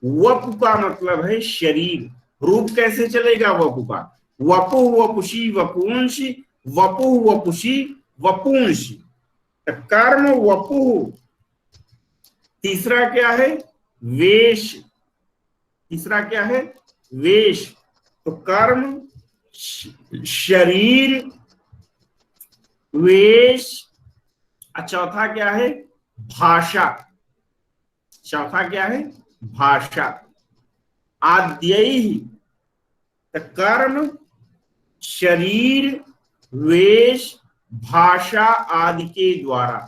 वपु का मतलब है शरीर। रूप कैसे चलेगा वपु का? वपु वपुषी वपुंषि, वपु वपुषी वपुंषि। कर्म वपु। तीसरा क्या है? वेश। तीसरा क्या है? वेश। तो कर्म, शरीर, वेश। चौथा क्या है? भाषा। चौथा क्या है? भाषा। आद्ययी, कर्म, शरीर, वेश, भाषा आदि के द्वारा।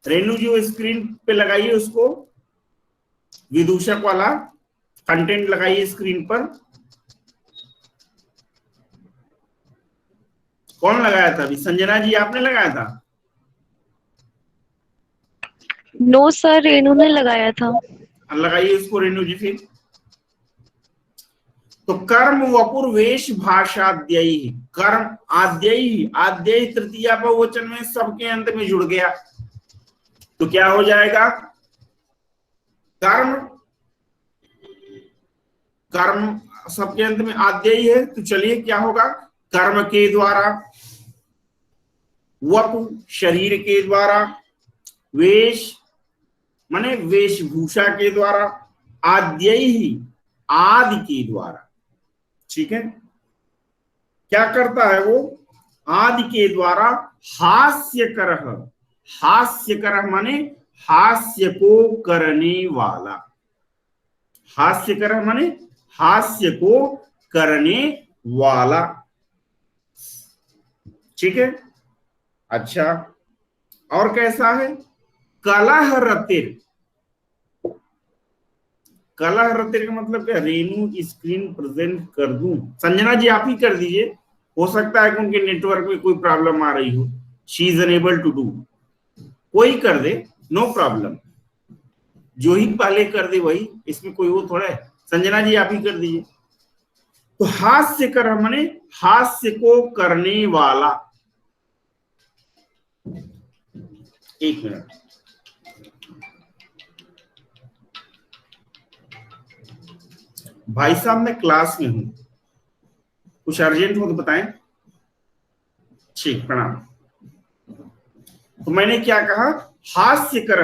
रेणु जी वो स्क्रीन पे लगाइए उसको, विदूषक वाला कंटेंट लगाइए स्क्रीन पर। कौन लगाया था अभी? संजना जी आपने लगाया था? नो सर, रेनू ने लगाया था। लगाइए उसको रेणु जी फिर। तो कर्म वपुर वेश भाषाद्ययी। कर्म आद्ययी, आद्ययी तृतीया बहुवचन में सबके अंत में जुड़ गया, तो क्या हो जाएगा? कर्म, कर्म सबके अंत में आद्ययी है, तो चलिए क्या होगा? कर्म के द्वारा, वपु शरीर के द्वारा, वेश माने वेशभूषा के द्वारा, आद्ययी आदि के द्वारा। ठीक है, क्या करता है वो? आदि के द्वारा हास्य करह। हास्य करह माने हास्य को करने वाला। हास्य करह माने हास्य को करने वाला। ठीक है, अच्छा, और कैसा है? कलह रतिर। कलह रतिर का मतलब क्या? रेनू स्क्रीन प्रेजेंट कर दूं? संजना जी आप ही कर दीजिए, हो सकता है कि उनके नेटवर्क में कोई प्रॉब्लम आ रही हो। She is unable to do. कोई कर दे, नो प्रॉब्लम। जो ही पहले कर दे वही, इसमें कोई वो थोड़ा है। संजना जी आप ही कर दीजिए। तो हास्य कर माने हास्य को करने वाला। एक मिनट, भाई साहब मैं क्लास में हूं, कुछ अर्जेंट हो तो बताएं। ठीक, प्रणाम। तो मैंने क्या कहा? हास्य कर।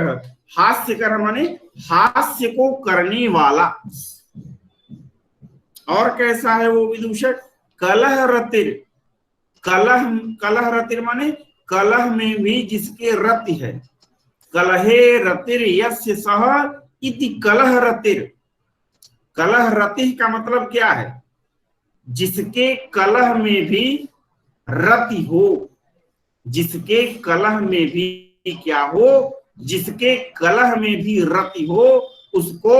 हास्य कर माने हास्य को करने वाला। और कैसा है वो विदूषक? कलह रतिर। कलह, कलह रतिर माने कलह में भी जिसके रति है। कलहे रतिर यस्य सह इति कलह रतिर। कलह रति का मतलब क्या है? जिसके कलह में भी रति हो। जिसके कलह में भी क्या हो? जिसके कलह में भी रति हो, उसको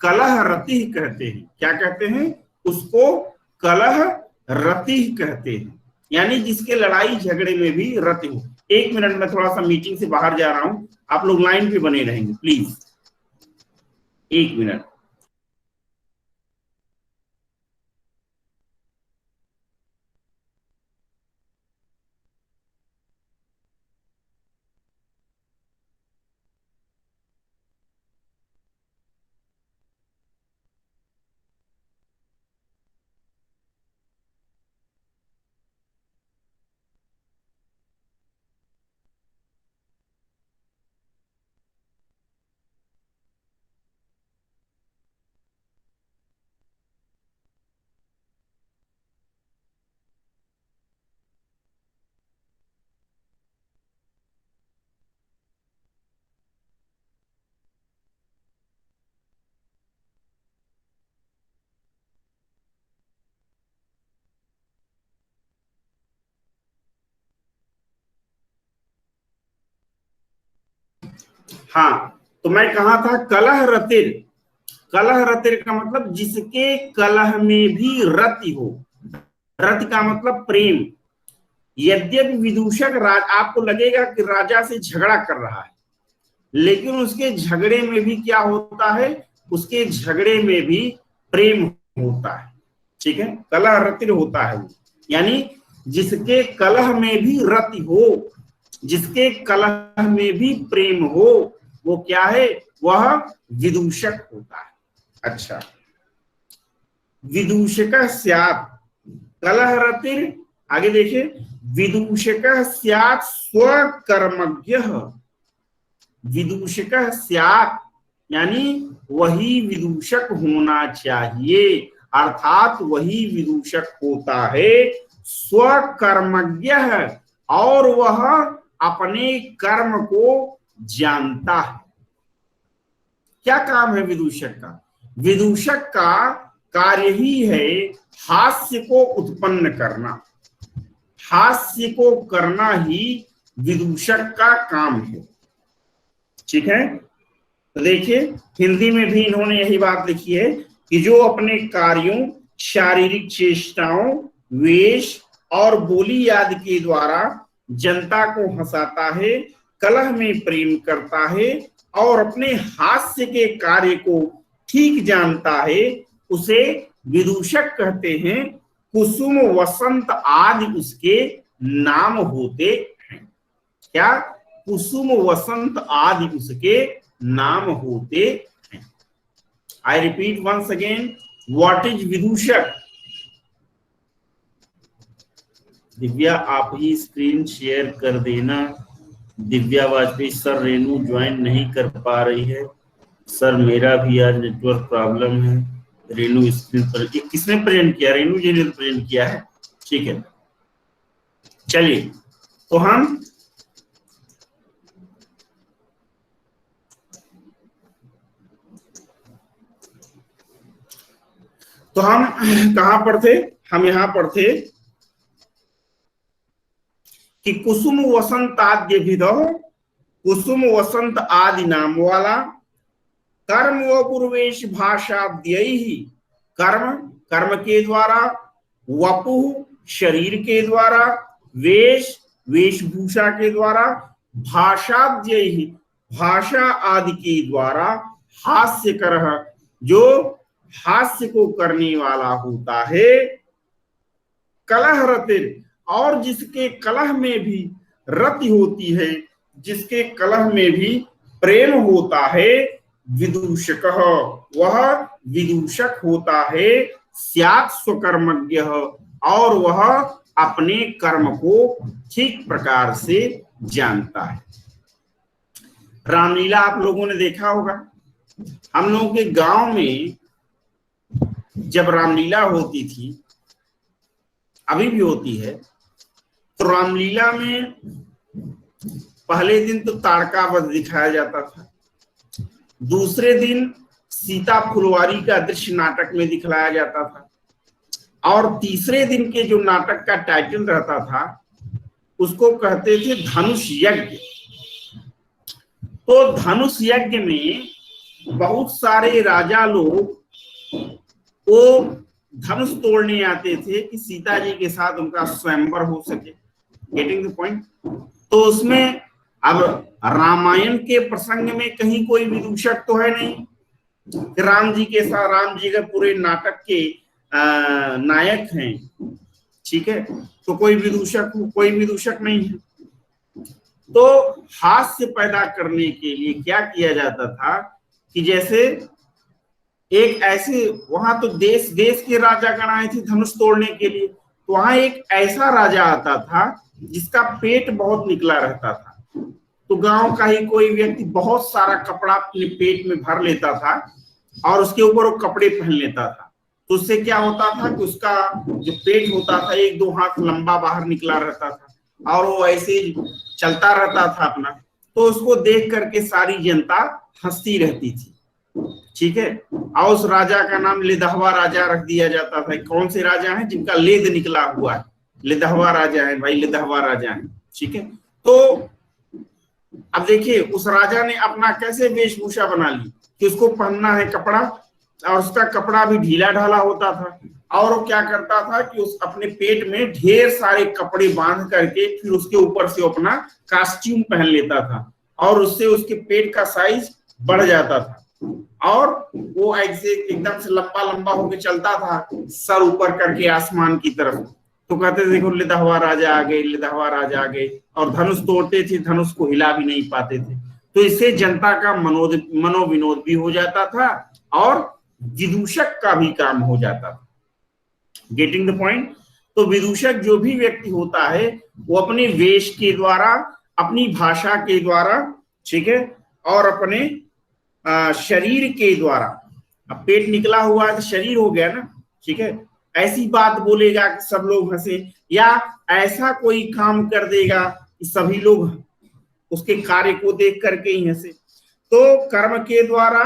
कलह रति कहते हैं। क्या कहते हैं? उसको कलह रति कहते हैं, यानी जिसके लड़ाई झगड़े में भी रति हो। एक मिनट में थोड़ा सा मीटिंग से बाहर जा रहा हूं, आप लोग लाइन पे बने रहेंगे प्लीज, एक मिनट। हाँ, तो मैं कहा था कलह रतिर, कलह रतिर का मतलब जिसके कलह में भी रति हो, रति का मतलब प्रेम। यद्यपि विदूषक आपको लगेगा कि राजा से झगड़ा कर रहा है, लेकिन उसके झगड़े में भी क्या होता है, उसके झगड़े में भी प्रेम होता है। ठीक है, कलह रतिर होता है वो, यानी जिसके कलह में भी रति हो, जिसके कलह में भी प्रेम हो, वो क्या है, वह विदूषक होता है। अच्छा, विदूषकः स्यात् कलह रतिर, आगे देखिए, विदूषकः स्यात् स्वकर्मज्ञः, विदूषकः स्यात् यानी वही विदूषक होना चाहिए, अर्थात वही विदूषक होता है स्वकर्मज्ञ, और वह अपने कर्म को जानता है। क्या काम है विदूषक का? विदूषक का कार्य ही है हास्य को उत्पन्न करना, हास्य को करना ही विदूषक का काम है। ठीक है, तो देखिए हिंदी में भी इन्होंने यही बात लिखी है कि जो अपने कार्यों, शारीरिक चेष्टाओं, वेश और बोली आदि के द्वारा जनता को हंसाता है, कलह में प्रेम करता है और अपने हास्य के कार्य को ठीक जानता है, उसे विदूषक कहते हैं। कुसुम वसंत आदि उसके नाम होते हैं। क्या? कुसुम वसंत आदि उसके नाम होते हैं। I repeat once again, what is विदूषक? दिव्या आप ही स्क्रीन शेयर कर देना। दिव्या वाजपेयी सर, रेनू ज्वाइन नहीं कर पा रही है सर, मेरा भी आज नेटवर्क प्रॉब्लम है। रेनू स्क्रीन पर, किसने प्रेजेंट किया? रेनू जी ने प्रेजेंट किया है। ठीक है, चलिए तो हम कहां पर थे? हम यहां पर थे कि कुसुम वसंत आद्य विधो, कुसुम वसंत आदि नाम वाला, कर्म व पूर्वेश भाषाद्य ही, कर्म कर्म के द्वारा, वपु शरीर के द्वारा, वेश वेशभूषा के द्वारा, भाषाद्य ही भाषा आदि के द्वारा, हास्य कर जो हास्य को करने वाला होता है, कलह रतिर और जिसके कलह में भी रति होती है, जिसके कलह में भी प्रेम होता है, विदूषक वह विदूषक होता है, स्यात् स्वकर्मज्ञ और वह अपने कर्म को ठीक प्रकार से जानता है। रामलीला आप लोगों ने देखा होगा, हम लोगों के गांव में जब रामलीला होती थी, अभी भी होती है, तो रामलीला में पहले दिन तो ताड़का वध दिखाया जाता था, दूसरे दिन सीता फुलवारी का दृश्य नाटक में दिखलाया जाता था, और तीसरे दिन के जो नाटक का टाइटल रहता था उसको कहते थे धनुष यज्ञ। तो धनुष यज्ञ में बहुत सारे राजा लोग वो धनुष तोड़ने आते थे कि सीता जी के साथ उनका स्वयंवर हो सके। Getting the point? तो उसमें अब रामायण के प्रसंग में कहीं कोई विदूषक तो है नहीं, राम जी के साथ, राम जी का पूरे नाटक के नायक हैं। ठीक है, तो कोई विदूषक नहीं है। तो हास्य पैदा करने के लिए क्या किया जाता था कि जैसे एक ऐसे, वहां तो देश देश के राजा गण आए थे धनुष तोड़ने के लिए, तो वहां एक ऐसा राजा आता था जिसका पेट बहुत निकला रहता था। तो गांव का ही कोई व्यक्ति बहुत सारा कपड़ा अपने पेट में भर लेता था और उसके ऊपर वो कपड़े पहन लेता था। तो उससे क्या होता था कि उसका जो पेट होता था 1-2 हाथ लंबा बाहर निकला रहता था और वो ऐसे चलता रहता था अपना। तो उसको देख करके सारी जनता हंसती रहती थी। ठीक है, और उस राजा का नाम लिदहवा राजा रख दिया जाता था। कौन से राजा हैं? जिनका लेद निकला हुआ है, लिदहवा राजा है भाई, लिदहवा राजा है। ठीक है, तो अब देखिए उस राजा ने अपना कैसे वेशभूषा बना ली कि उसको पहनना है कपड़ा, और उसका कपड़ा भी ढीला ढाला होता था, और वो क्या करता था कि उस अपने पेट में ढेर सारे कपड़े बांध करके फिर उसके ऊपर से अपना कॉस्ट्यूम पहन लेता था, और उससे उसके पेट का साइज बढ़ जाता था, और वो ऐसे एकदम से लंबा लंबा होकर चलता था सर ऊपर करके आसमान की तरफ। तो कहते थे देखो लिदाहवा राजा आ गए, लिदाहवा राजा आ गए, और धनुष तोड़ते थे, धनुष को हिला भी नहीं पाते थे। तो इससे जनता का मनोविनोद भी हो जाता था और विदूषक का भी काम हो जाता था। Getting the point? तो विदूषक जो भी व्यक्ति होता है वो अपने वेश के द्वारा, अपनी भाषा के द्वारा, ठीक है, और अपने शरीर के द्वारा, अब पेट निकला हुआ है तो शरीर हो गया ना, ठीक है, ऐसी बात बोलेगा कि सब लोग हंसे, या ऐसा कोई काम कर देगा कि सभी लोग उसके कार्य को देख करके ही हंसे। तो कर्म के द्वारा,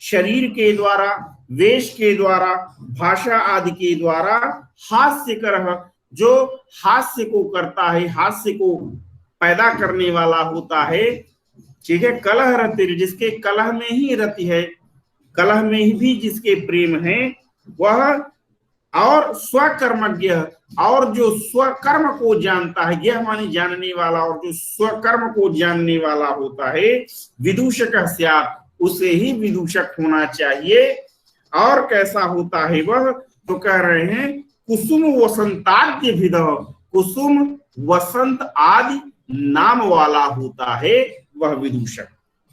शरीर के द्वारा, वेश के द्वारा, भाषा आदि के द्वारा हास्य कर, जो हास्य को करता है, हास्य को पैदा करने वाला होता है, ठीक है, कलह रति, जिसके कलह में ही रति है, कलह में ही भी जिसके प्रेम है वह, और स्वकर्मज्ञ, और जो स्वकर्म को जानता है, यह माने जानने वाला, और जो स्वकर्म को जानने वाला होता है, विदूषक स्यात्, उसे ही विदूषक होना चाहिए। और कैसा होता है वह? तो कह रहे हैं कुसुम वसंताद्य भिद, कुसुम वसंत आदि नाम वाला होता है वह विदूषक।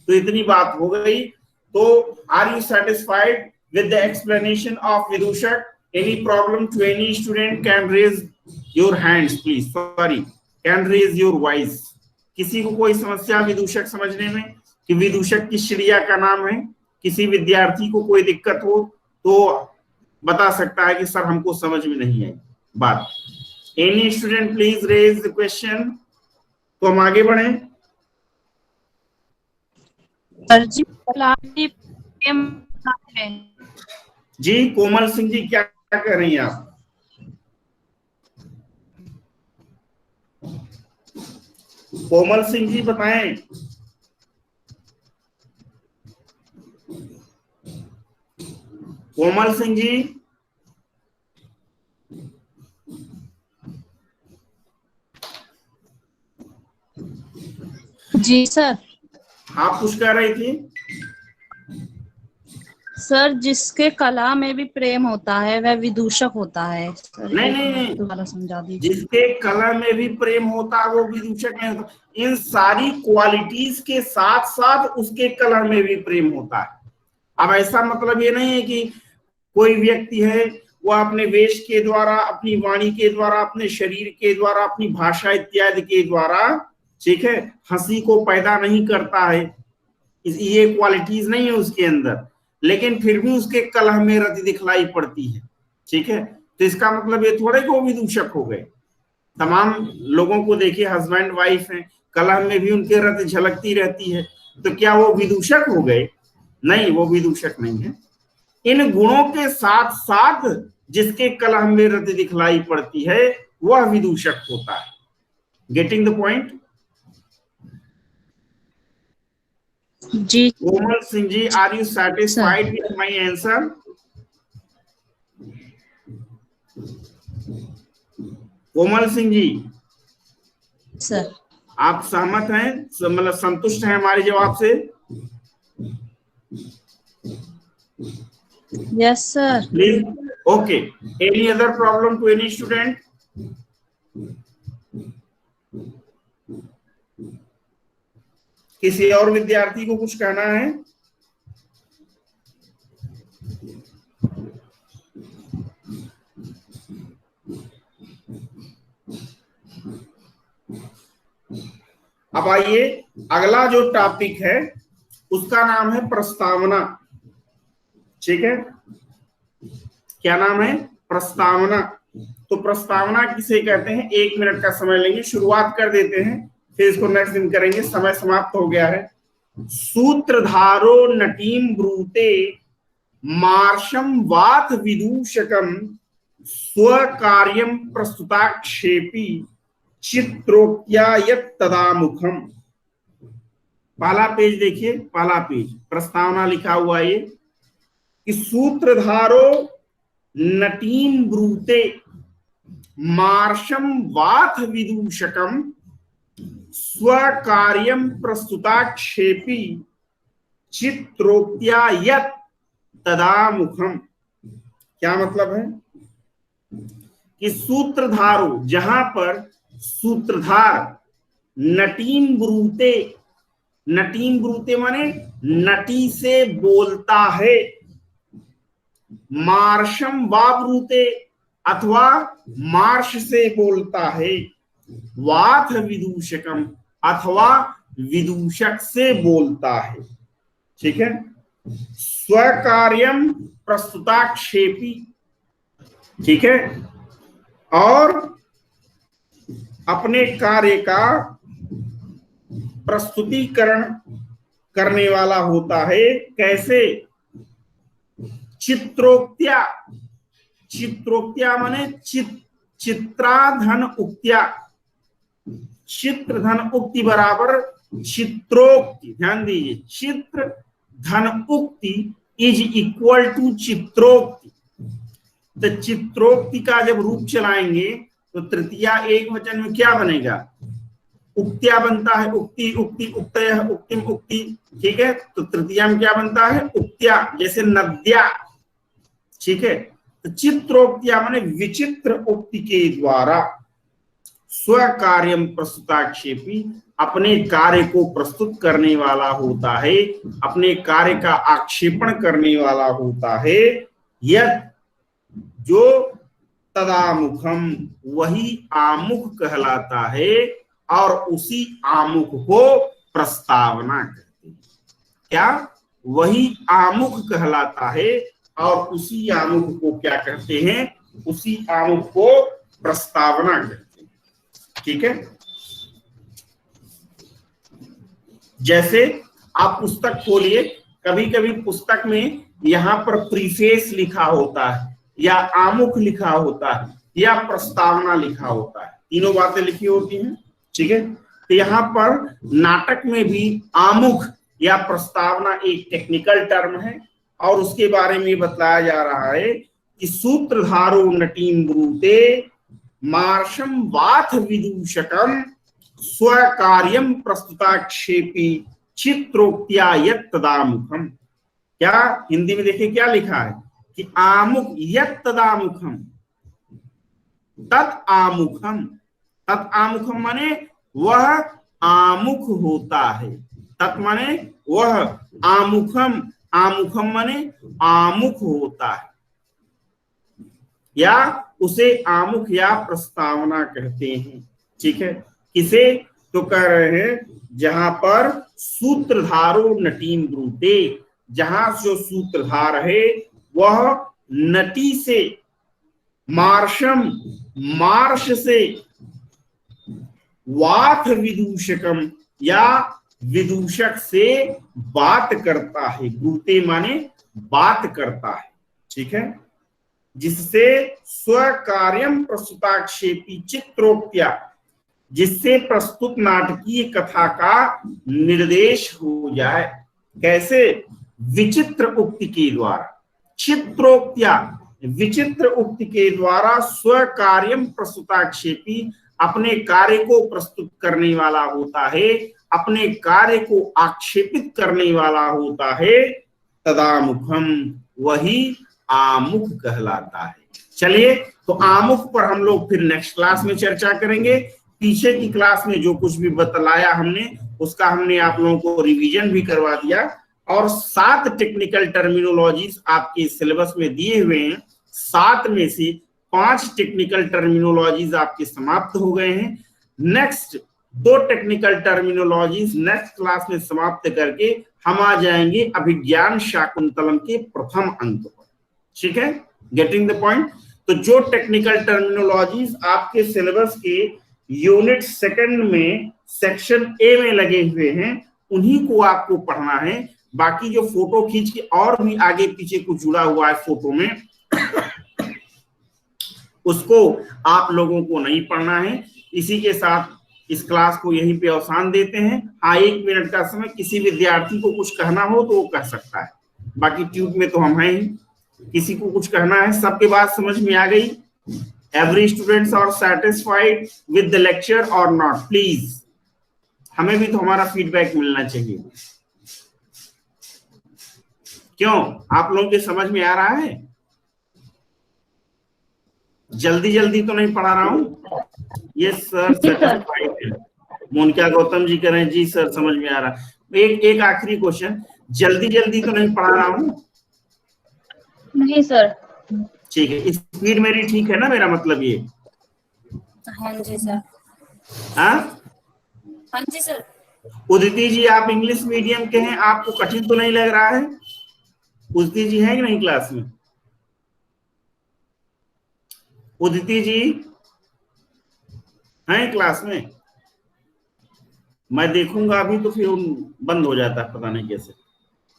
तो इतनी बात हो गई। तो are you satisfied with the explanation of विदूषक? Any problem to any student can raise your hands, please. Sorry, can raise your voice. किसी को कोई समस्या विदूषक समझने में कि विदूषक किस चिड़िया का नाम है? किसी विद्यार्थी को कोई दिक्कत हो तो बता सकता है कि सर हमको समझ में नहीं आई बात। Any student please raise the question. तो हम आगे बढ़े। सर जी कोमल सिंह जी क्या कर रही हैं आप? कोमल सिंह जी बताएं। कोमल सिंह जी, जी सर। आप कुछ कह रही थी? सर जिसके कला में भी प्रेम होता है वह विदूषक होता है। सर नहीं, दोबारा समझा दीजिए। जिसके कला में भी प्रेम होता है वो विदूषक नहीं होता। इन सारी क्वालिटीज के साथ साथ उसके कला में भी प्रेम होता है। अब ऐसा मतलब ये नहीं है कि कोई व्यक्ति है वह अपने वेश के द्वारा, अपनी वाणी के द्वारा, अपने शरीर के द्वारा, अपनी भाषा इत्यादि के द्वारा, ठीक है, हंसी को पैदा नहीं करता है, ये क्वालिटीज नहीं है उसके अंदर, लेकिन फिर भी उसके कलह में रति दिखलाई पड़ती है, ठीक है। तो इसका मतलब ये थोड़े को विदूषक हो गए। तमाम लोगों को देखिए, हस्बैंड वाइफ हैं, कलह में भी उनके रति झलकती रहती है, तो क्या वो विदूषक हो गए? नहीं, वो विदूषक नहीं है। इन गुणों के साथ साथ जिसके कलह में रति दिखलाई पड़ती है वह विदूषक होता है। Getting the point? जी। Komal Singh ji, are you satisfied with my answer? Komal Singh ji sir, आप सहमत हैं, मतलब संतुष्ट हैं हमारे जवाब से? Yes sir. Please, okay. Any other problem to any student? किसी और विद्यार्थी को कुछ कहना है? अब आइए, अगला जो टॉपिक है उसका नाम है प्रस्तावना, ठीक है। क्या नाम है? प्रस्तावना। तो प्रस्तावना किसे कहते हैं? 1 मिनट का समय लेंगे, शुरुआत कर देते हैं, फिर इसको नेक्स्ट दिन करेंगे, समय समाप्त हो गया है। सूत्रधारो नटीम ब्रूते मार्शम वात विदूषकम स्वकार्यम प्रस्तुताक्षेपी चित्रोक्त्या यत् तदामुखम। पहला पेज देखिए, पहला पेज प्रस्तावना लिखा हुआ ये कि सूत्रधारो नटीम ब्रूते मार्शम वाथ विदूषकम स्वकार्यम प्रस्तुताक्षेपी चित्रोक्त्या यत् तदामुखम। क्या मतलब है कि सूत्रधारो, जहां पर सूत्रधार नटीम ब्रूते, नटीम ब्रूते माने नटी से बोलता है, मार्शम वा ब्रूते अथवा मार्श से बोलता है, वाथ विदूषकम अथवा विदूषक से बोलता है। ठीक है, स्वकार्यम प्रस्तुताक्षेपी, ठीक है, और अपने कार्य का प्रस्तुतिकरण करने वाला होता है। कैसे? चित्रोक्त्या, चित्रोक्त्या माने चित्राधन उक्त्या, चित्रधन उक्ति बराबर चित्रोक्ति। ध्यान दीजिए, चित्र धन उक्ति इज इक्वल टू चित्रोक्ति। तो चित्रोक्ति का जब रूप चलाएंगे तो तृतीया एक वचन में क्या बनेगा? उक्त्या बनता है, उक्ति उक्ति उक्तयः उक्तिम उक्ति। ठीक है, तो तृतीया में क्या बनता है? उक्त्या, जैसे नद्या। ठीक है, तो चित्रोक्त्या माने विचित्र उक्ति के द्वारा स्वकार्यम प्रस्तुताक्षेपी, अपने कार्य को प्रस्तुत करने वाला होता है, अपने कार्य का आक्षेपण करने वाला होता है। यत्, जो तदामुखम, वही आमुख कहलाता है और उसी आमुख को प्रस्तावना कहते हैं। क्या? वही आमुख कहलाता है और उसी आमुख को क्या कहते हैं? उसी आमुख को प्रस्तावना कहते हैं। ठीक है, जैसे आप पुस्तक खोलिए, कभी कभी पुस्तक में यहाँ पर प्रीफेस लिखा होता है या आमुख लिखा होता है या प्रस्तावना लिखा होता है, तीनों बातें लिखी होती हैं। ठीक है, तो यहाँ पर नाटक में भी आमुख या प्रस्तावना एक टेक्निकल टर्म है और उसके बारे में बताया जा रहा है कि सूत्रधारो नटीम ब्रूते मार्शम वाथ विदूषकम स्वकार्यम प्रस्तुताक्षेपी चित्रोक्त्या यत् तदामुखम। क्या हिंदी में देखिए क्या लिखा है कि आमुख यत् तदामुखम, तत् आमुखम। तत् आमुखम माने वह आमुख होता है, तत् माने वह, आमुखम, आमुखम माने आमुख होता है या उसे आमुख या प्रस्तावना कहते हैं। ठीक है, किसे? तो कह रहे हैं जहां पर सूत्रधारो नटीम ब्रूते, जहां जो सूत्रधार है वह नटी से, मार्शम, मार्श से, वाथ विदूषकम या विदूषक से बात करता है। ब्रूते माने बात करता है। ठीक है, जिससे स्वकार्यम प्रस्तुताक्षेपी चित्रोक्त्या, जिससे प्रस्तुत नाटकीय कथा का निर्देश हो जाए। कैसे? विचित्र उक्ति के द्वारा। चित्रोक्त्या, विचित्र उक्ति के द्वारा स्वकार्यम प्रस्तुताक्षेपी, अपने कार्य को प्रस्तुत करने वाला होता है, अपने कार्य को आक्षेपित करने वाला होता है। तदामुखम, वही आमुख कहलाता है। चलिए, तो आमुख पर हम लोग फिर नेक्स्ट क्लास में चर्चा करेंगे। पीछे की क्लास में जो कुछ भी बतलाया हमने, उसका हमने आप लोगों को रिवीजन भी करवा दिया और 7 टेक्निकल टर्मिनोलॉजीज आपके सिलेबस में दिए हुए हैं। 7 में से 5 टेक्निकल टर्मिनोलॉजीज आपके समाप्त हो गए हैं। Next 2 technical terminologies next class में समाप्त करके हम आ जाएंगे अभिज्ञान शाकुंतलम के प्रथम अंक पर। ठीक है, गेटिंग द पॉइंट। तो जो टेक्निकल टर्मिनोलॉजीज आपके सिलेबस के यूनिट 2 में सेक्शन ए में लगे हुए हैं, उन्हीं को आपको पढ़ना है। बाकी जो फोटो खींच के और भी आगे पीछे कुछ जुड़ा हुआ है फोटो में, उसको आप लोगों को नहीं पढ़ना है। इसी के साथ इस क्लास को यहीं पे अवसान देते हैं। हाँ, 1 मिनट का समय, किसी विद्यार्थी को कुछ कहना हो तो वो कह सकता है, बाकी ट्यूब में तो हम हैं ही। किसी को कुछ कहना है? सबके बात समझ में आ गई? Every students are satisfied with the lecture और नॉट? प्लीज, हमें भी तो हमारा फीडबैक मिलना चाहिए। क्यों, आप लोगों के समझ में आ रहा है? जल्दी जल्दी तो नहीं पढ़ा रहा हूं? यस सर, सेटिस्फाइड है। मोनिका गौतम जी कह रहे हैं जी सर समझ में आ रहा। एक आखिरी क्वेश्चन, जल्दी जल्दी तो नहीं पढ़ा रहा हूं? नहीं सर। ठीक है, स्पीड मेरी ठीक है ना, मेरा मतलब ये? हाँ जी सर। हाँ हाँ जी सर। उदिति जी, आप इंग्लिश मीडियम के हैं, आपको कठिन तो नहीं लग रहा है? उदिति जी है कि नहीं क्लास में? उदिति जी हैं क्लास में? मैं देखूंगा अभी तो फिर बंद हो जाता है, पता नहीं कैसे।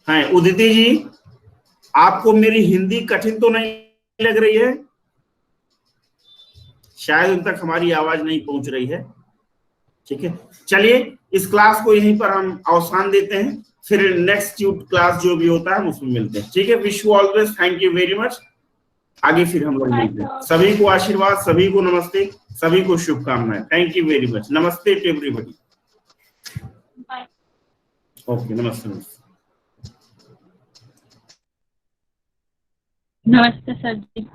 हैं उदिति जी, आपको मेरी हिंदी कठिन तो नहीं लग रही है? शायद उन तक हमारी आवाज नहीं पहुंच रही है। ठीक है, चलिए इस क्लास को यहीं पर हम अवसान देते हैं, फिर नेक्स्ट क्लास जो भी होता है हम उसमें मिलते हैं। ठीक है, wish you always, thank you very much. आगे फिर हम लोग मिलते हैं। सभी को आशीर्वाद, सभी को नमस्ते, सभी को शुभकामनाएं। Thank you very much. नमस्ते टू एवरीबॉडी। ओके, नमस्ते। नमस्ते सर जी।